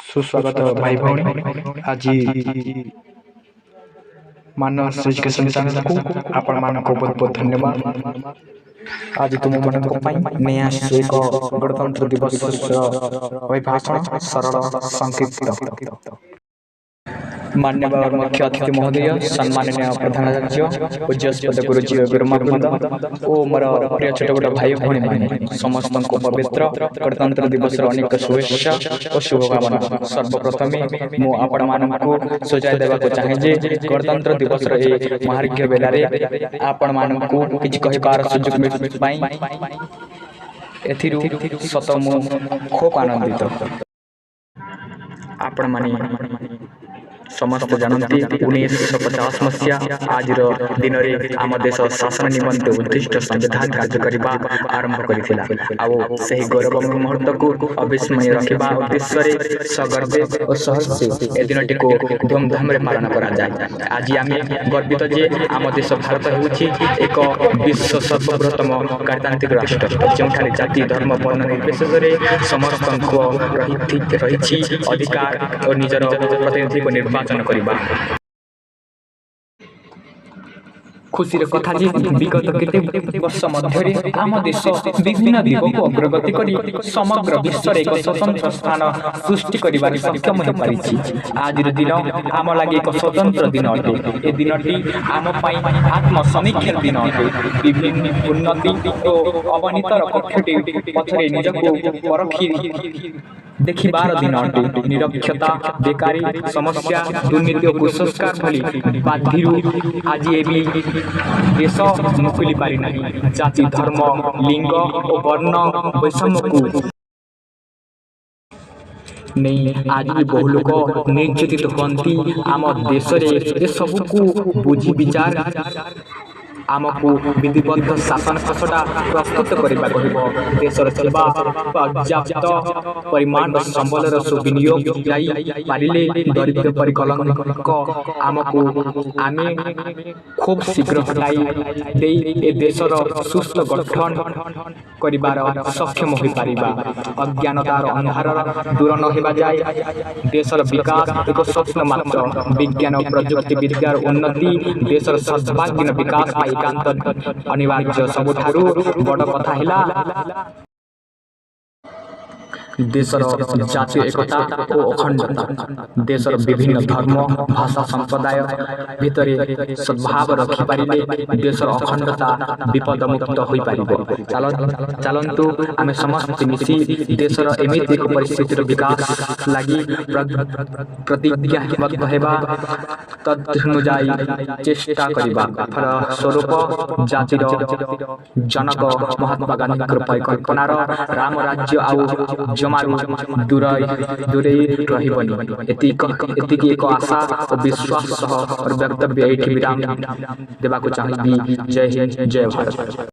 सुस्वागत भाई भौणी आज मानस education channel को आपण मानको बहुत बहुत धन्यवाद। आज तुम मानक मैं एक गणतंत्र दिवस अभिभाषण सरल संक्षिप्त। मान्यवर मुख्य अतिथि महोदय, सम्माननीय प्रधानाचार्य पूज्यस्पद गुरुजी गुरुमावृंद ओ मोर प्रिय छोट छोट भाई भौणी माने समस्त को पवित्र गणतंत्र दिवस अनेक शुभेच्छा और शुभकामना। सर्वप्रथमे मु आपण मानकु सूचाई देबा को चाहे जे गणतंत्र दिवस ए महार्घ्य बेलारे आपण मानकु किछ कहि पार सुযোগ मिल पाई एथिरु सत मु खूब आनंदित। आपण माने समस्त जानती 1950 मसीहा आज दिन में आम देश शासन निमंते उद्दिष्ट संविधान कार्यकारी आरंभ करथिला। आउ सही गौरव मुहूर्त को अविस्मय रखा उद्देश्य सगर्वे और सहर्ष ए दिनटी को धूमधाम रे पालन करा जाए। आज आम गर्वित जे आम देश भारत होउछि एक विश्व सर्वबृहत्तम गणतांत्रिक राष्ट्र जोठारे जाति धर्म वर्ण निर्विशेष समस्त रही अधिकार और निजर प्रतिनिधि को निर्वाचन करिबा। खुशी कथा जे विगत केते वर्ष मध्य आम देश विभिन्न दिग को अग्रगति करी समग्र विश्व एक स्वतंत्र स्थान सृष्टि करिबार सक्षम हो पारिछि। आज दिन आम लागि एक स्वतंत्र दिन अटे। ए दिनटी आम पई आत्मसमीक्षा दिन अटे। विभिन्न उन्नति और अवनीतर कक्षटी पथरे निजको परखी देखिबार दिन अटे। निरक्षरता बेकारी समस्या दुर्नीति और कुसंस्कार भली बाधिरू आज ए भी देश मुकुली पारि नहीं। जाति धर्म लिंग और वर्ण वैषम्य को नहीं आज भी बहु लोक निर्यातित होती। आम देश रे सब को बुझी विचार आमको विधिबद्ध शासन खसड़ा प्रस्तुत करबा कहिबो। देशर सेवा पर्याप्त परिमाण संबलर सुविनियोग जाई पारिले दरिद्र परिकलंक आमको आमे खूब शीघ्र हटाई दे ए देशर सुस्थ गठन करिबार सक्षम होई पारिबा। अज्ञानतार अंधार दूर न हेबा जाय देशर विकास एक स्वप्न मात्र। विज्ञान और प्रजुक्ति विद्यार उन्नति देशर सर्वांगीन विकास पाई अनिवार्य सबुठारु बड़ कथा हिला देशर जातीय एकता और अखंडता। देशर विभिन्न धर्म भाषा संप्रदाय भितर सद्भाव रखि पारिले देशर अखंडता विपद मुक्त होई पारिबो। चलंतु आमे समस्त मिसी देशर एमिति एक परिस्थितिर विकास लागि प्रतिज्ञाबद्ध हेबा तदनुजाई चेष्टा करिबा। फल स्वरूप जातिर जनक महात्मा गांधी परिकल्पनार राम राज्य आउ दूरे रहिबनी एतिकी एक आशा और विश्वास और वक्तव्य विराम देवा को चाहिए। जय हिंद जय भारत।